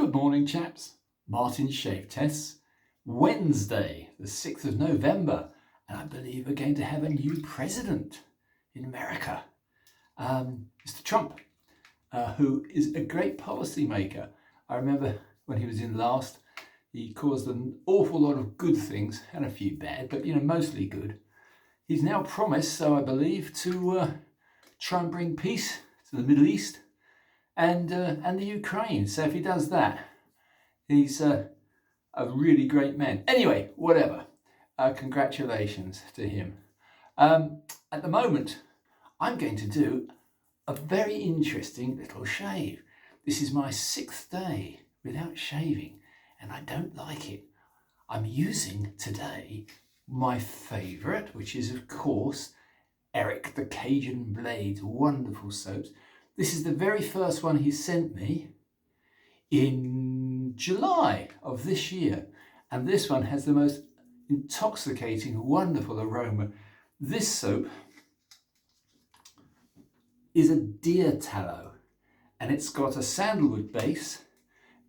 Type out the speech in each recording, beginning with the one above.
Good morning, chaps. Martin's Shave Tests. Wednesday, the 6th of November, and I believe we're going to have a new president in America, Mr. Trump, who is a great policy maker. I remember when he was in last, he caused an awful lot of good things and a few bad, but mostly good. He's now promised, so I believe, to try and bring peace to the Middle East and the Ukraine. So if he does that, he's a really great man. Anyway, whatever. Congratulations to him. At the moment, I'm going to do a very interesting little shave. This is my 6th day without shaving, and I don't like it. I'm using today my favourite, which is, of course, Eric the Cajun Blade, wonderful soaps. This is the very first one he sent me in July of this year, and this one has the most intoxicating, wonderful aroma. This soap is a deer tallow, and it's got a sandalwood base,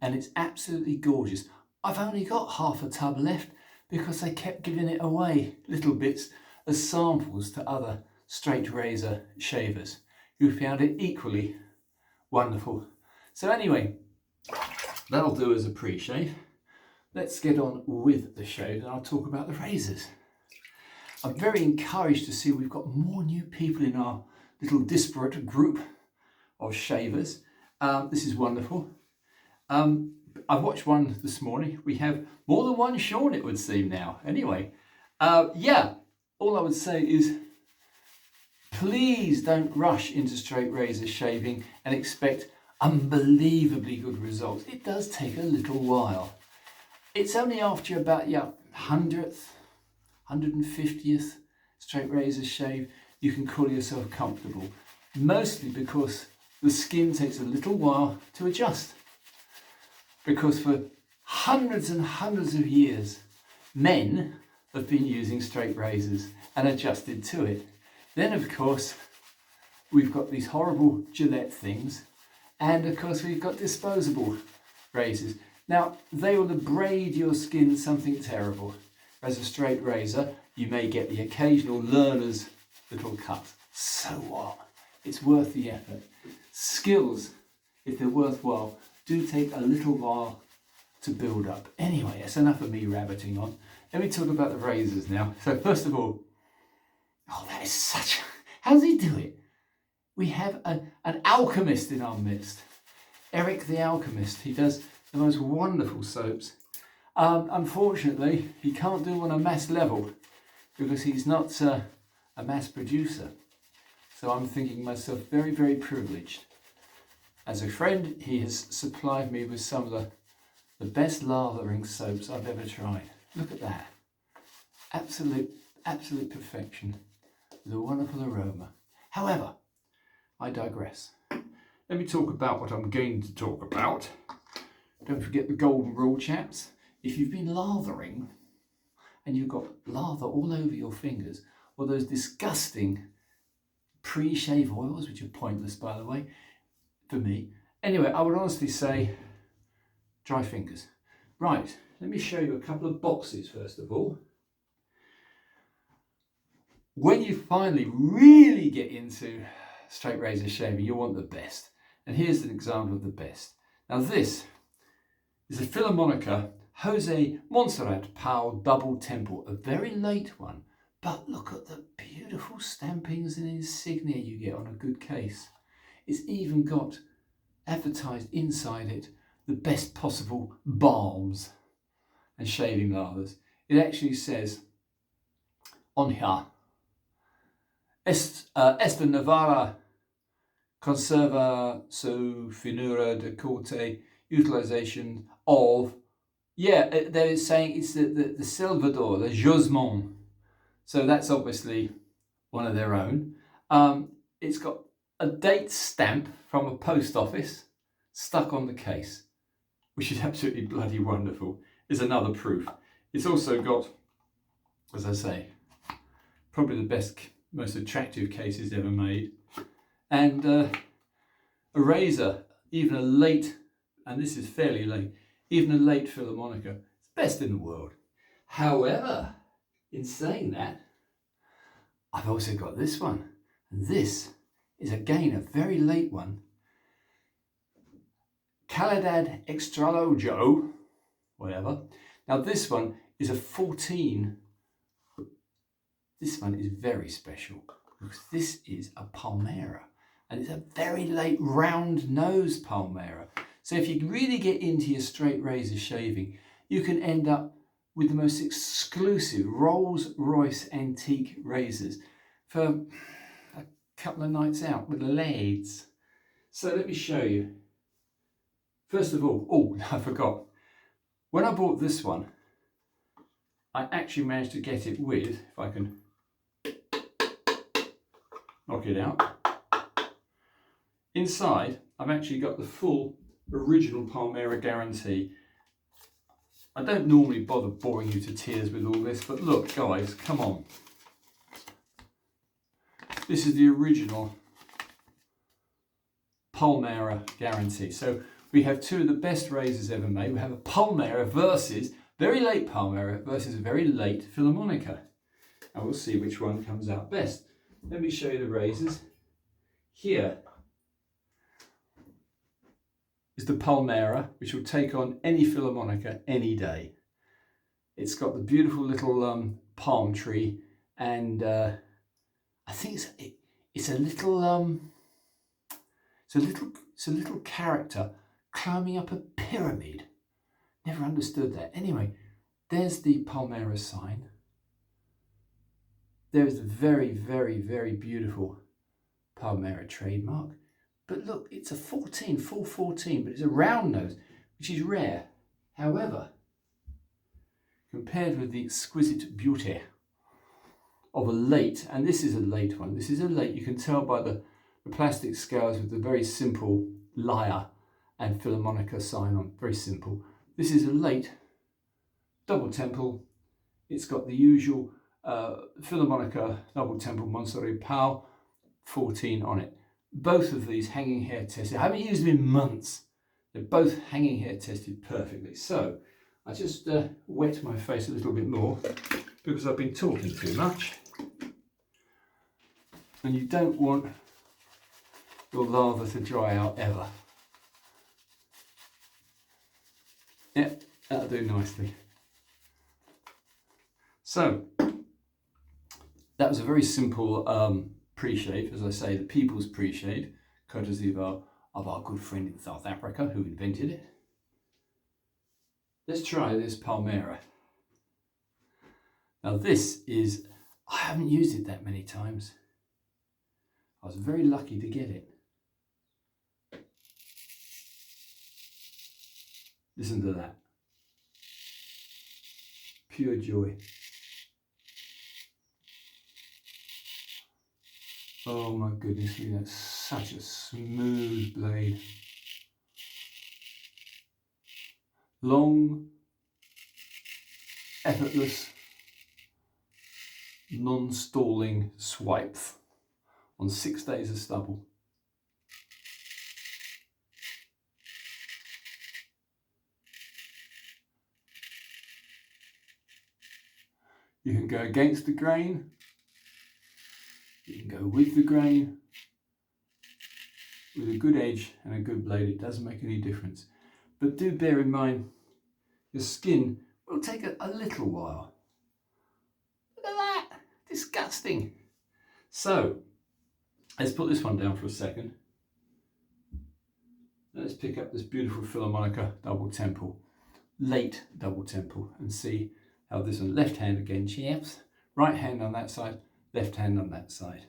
and it's absolutely gorgeous. I've only got half a tub left because I kept giving it away, little bits, as samples to other straight razor shavers who found it equally wonderful. So anyway, that'll do as a pre-shave. Let's get on with the shave, and I'll talk about the razors. I'm very encouraged to see we've got more new people in our little disparate group of shavers. This is wonderful. I watched one this morning. We have more than one Sean, it would seem now. Anyway, yeah, all I would say is please don't rush into straight razor shaving and expect unbelievably good results. It does take a little while. It's only after about 100th, 150th straight razor shave you can call yourself comfortable. Mostly because the skin takes a little while to adjust. Because for hundreds and hundreds of years, men have been using straight razors and adjusted to it. Then, of course, we've got these horrible Gillette things, and of course we've got disposable razors. Now, they will abrade your skin something terrible. As a straight razor, you may get the occasional learner's little cut. So what? It's worth the effort. Skills, if they're worthwhile, do take a little while to build up. Anyway, that's enough of me rabbiting on. Let me talk about the razors now. So first of all, oh, that is such... How does he do it? We have an alchemist in our midst. Eric the Alchemist. He does the most wonderful soaps. Unfortunately, he can't do on a mass level because he's not a mass producer. So I'm thinking myself very, very privileged. As a friend, he has supplied me with some of the best lathering soaps I've ever tried. Look at that. Absolute perfection with a wonderful aroma. However, I digress. Let me talk about what I'm going to talk about. Don't forget the golden rule, chaps. If you've been lathering and you've got lather all over your fingers, or those disgusting pre-shave oils, which are pointless, by the way, for me. Anyway, I would honestly say dry fingers. Right, let me show you a couple of boxes first of all. When you finally really get into straight razor shaving, you want the best. And here's an example of the best. Now this is a Filarmonica Jose Montserrat Pau Double Temple, a very late one. But look at the beautiful stampings and insignia you get on a good case. It's even got advertised inside it the best possible balms and shaving lathers. It actually says on here, Esta Navarra conserva su finura de corte utilization of, they're saying it's the Salvador, the Josmon. So that's obviously one of their own. It's got a date stamp from a post office stuck on the case, which is absolutely bloody wonderful. Is another proof. It's also got, as I say, probably the best, most attractive cases ever made, and a razor, even a late and this is fairly late. Even a late Filarmonica, it's best in the world. However, in saying that, I've also got this one, and this is again a very late one. Calidad Extralojo, whatever. Now this one is a 14. This one is very special because this is a Palmera, and it's a very late round nose Palmera. So if you really get into your straight razor shaving, you can end up with the most exclusive Rolls-Royce antique razors for a couple of nights out with the lads. So let me show you. First of all, oh, I forgot. When I bought this one, I actually managed to get it with, if I can knock it out. Inside, I've actually got the full original Palmera guarantee. I don't normally bother boring you to tears with all this, but look, guys, come on. This is the original Palmera guarantee. So we have two of the best razors ever made. We have a Palmera versus, very late Palmera versus a very late Filarmonica. And we'll see which one comes out best. Let me show you the razors. Here is the Palmera, which will take on any Filarmonica any day. It's got the beautiful little palm tree, and I think it's a little character climbing up a pyramid. Never understood that. Anyway, there's the Palmera sign. There's the very, very, very beautiful Palmera trademark. But look, it's a 14, full 14, but it's a round nose, which is rare. However, compared with the exquisite beauty of a late, and this is a late one, this is a late, you can tell by the plastic scales with the very simple lyre and Filarmonica sign on, very simple. This is a late double temple. It's got the usual Filarmonica double temple Monterey Pal 14 on it. Both of these hanging hair tested. I haven't used them in months. They're both hanging hair tested perfectly. So I just wet my face a little bit more because I've been talking too much. And you don't want your lather to dry out ever. Yeah, that'll do nicely. So that was a very simple pre-shave, as I say, the people's pre-shave, courtesy of our good friend in South Africa who invented it. Let's try this Palmera. Now this is, I haven't used it that many times. I was very lucky to get it. Listen to that. Pure joy. Oh my goodness me, that's such a smooth blade. Long, effortless, non-stalling swipes on 6 days of stubble. You can go against the grain, you can go with the grain. With a good edge and a good blade, it doesn't make any difference. But do bear in mind, your skin will take a little while. Look at that, disgusting. So, let's put this one down for a second. Let's pick up this beautiful Filarmonica double temple, late double temple, and see how this one, left hand again, chaps. Right hand on that side, left hand on that side.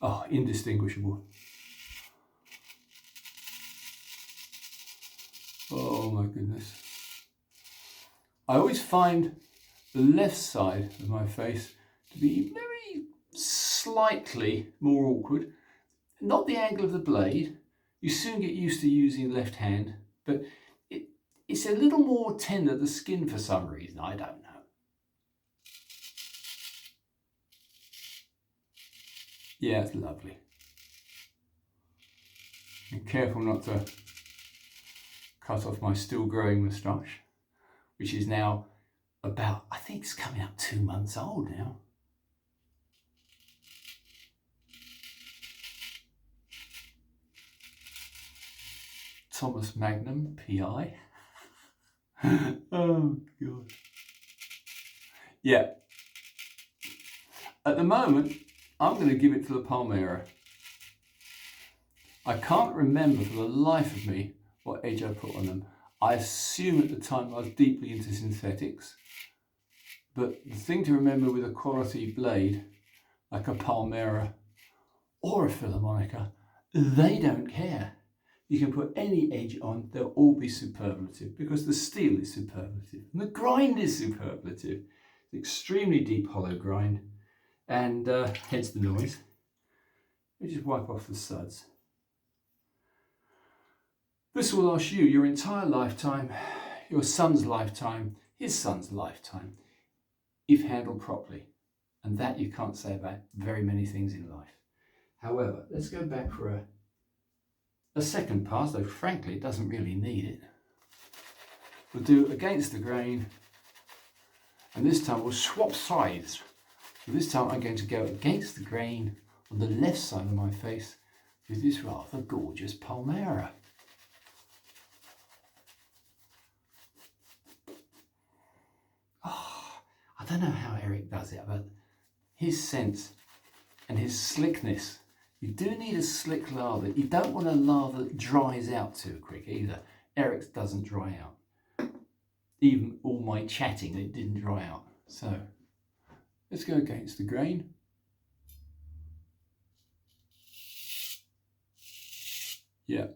Oh, indistinguishable. Oh my goodness. I always find the left side of my face to be very slightly more awkward. Not the angle of the blade. You soon get used to using left hand, but it's a little more tender, the skin, for some reason. I don't know. Yeah, it's lovely. Be careful not to cut off my still growing moustache, which is now about, I think it's coming up 2 months old now. Thomas Magnum, PI. Oh God. Yeah. At the moment, I'm going to give it to the Palmera. I can't remember for the life of me what edge I put on them. I assume at the time I was deeply into synthetics. But the thing to remember with a quality blade, like a Palmera or a Filarmonica, they don't care. You can put any edge on, they'll all be superlative because the steel is superlative and the grind is superlative. It's extremely deep hollow grind, and hence the noise. You just wipe off the suds. This will last you your entire lifetime, your son's lifetime, his son's lifetime, if handled properly. And that you can't say about very many things in life. However, let's go back for a second pass, though frankly it doesn't really need it. We'll do against the grain, and this time we'll swap sides. So this time I'm going to go against the grain on the left side of my face with this rather gorgeous Palmera. Oh, I don't know how Eric does it, but his sense and his slickness. You do need a slick lather. You don't want a lather that dries out too quick either. Eric's doesn't dry out. Even all my chatting, it didn't dry out. So let's go against the grain. Yeah.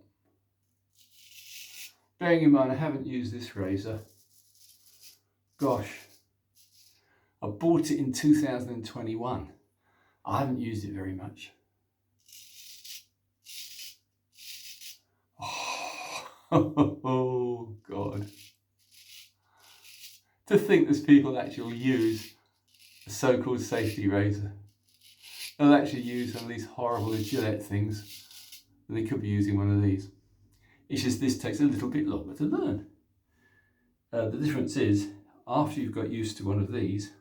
Bearing in mind I haven't used this razor. Gosh, I bought it in 2021. I haven't used it very much. Oh God. To think there's people that actually use a so-called safety razor. They'll actually use some of these horrible Gillette things. They could be using one of these. It's just this takes a little bit longer to learn. The difference is, after you've got used to one of these,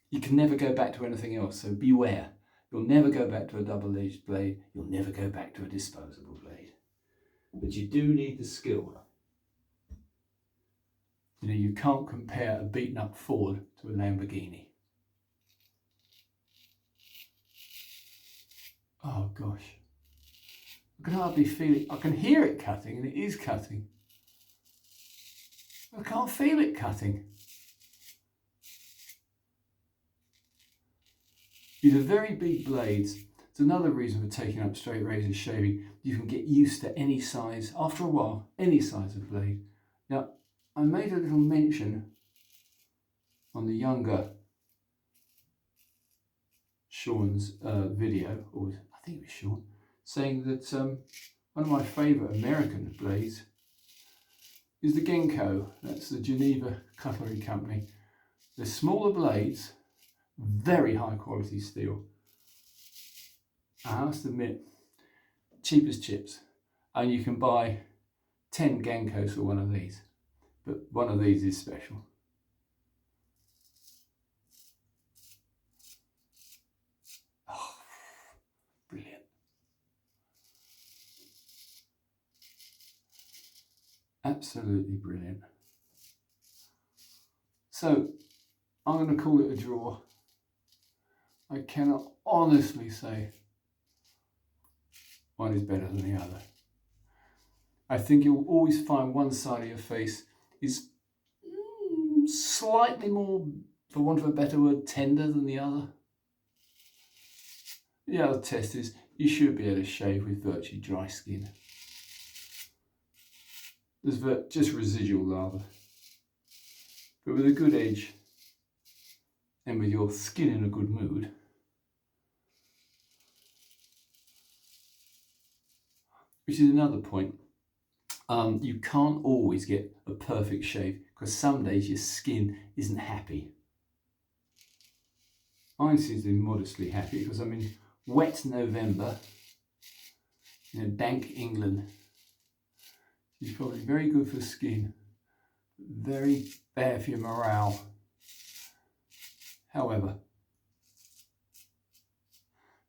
you can never go back to anything else, so beware. You'll never go back to a double-edged blade. You'll never go back to a disposable blade. But you do need the skill. You know, you can't compare a beaten up Ford to a Lamborghini. Oh gosh. I can hardly feel it. I can hear it cutting, and it is cutting. I can't feel it cutting. These are very big blades. It's another reason for taking up straight razor shaving. You can get used to any size, after a while, any size of blade. Now, I made a little mention on the younger Sean's video, or I think it was Sean, saying that one of my favourite American blades is the Genko. That's the Geneva Cutlery Company. They're smaller blades, very high quality steel. I must admit, cheap as chips. And you can buy 10 Genkos for one of these. But one of these is special. Oh, brilliant. Absolutely brilliant. So, I'm going to call it a draw. I cannot honestly say one is better than the other. I think you'll always find one side of your face is slightly more, for want of a better word, tender than the other. The other test is you should be able to shave with virtually dry skin. There's just residual lather. But with a good edge and with your skin in a good mood, which is another point, you can't always get a perfect shave because some days your skin isn't happy. Mine seems to be modestly happy because I'm in wet November dank England. It's probably very good for skin, very bad for your morale. However,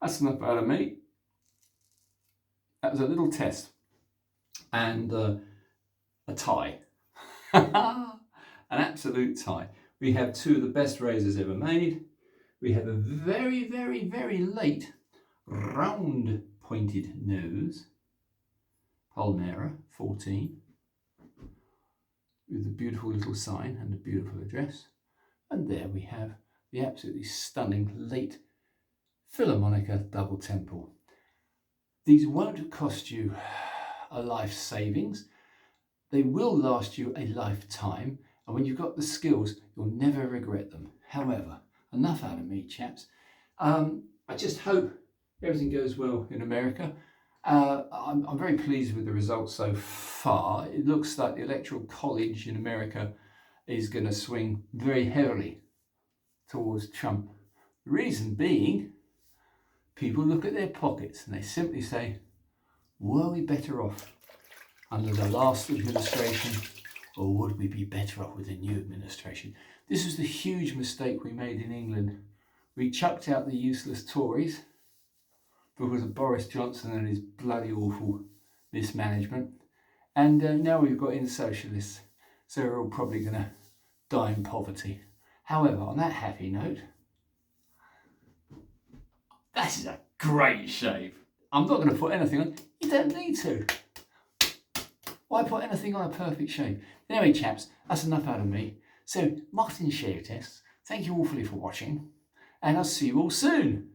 that's enough out of me. That was a little test and a tie. An absolute tie. We have two of the best razors ever made. We have a very, very, very late round pointed nose, Palmera 14, with the beautiful little sign and the beautiful address. And there we have the absolutely stunning late Filarmonica double temple. These won't cost you a life savings. They will last you a lifetime, and when you've got the skills, you'll never regret them. However, enough out of me, chaps. I just hope everything goes well in America. I'm very pleased with the results so far. It looks like the Electoral College in America is going to swing very heavily towards Trump. The reason being, people look at their pockets and they simply say, were we better off under the last administration, or would we be better off with the new administration? This was the huge mistake we made in England. We chucked out the useless Tories because of Boris Johnson and his bloody awful mismanagement. And now we've got in socialists, so we're all probably going to die in poverty. However, on that happy note, that is a great shave. I'm not going to put anything on. You don't need to. Why put anything on a perfect shave? Anyway, chaps, that's enough out of me. So, Martin Shave Tests, thank you awfully for watching, and I'll see you all soon.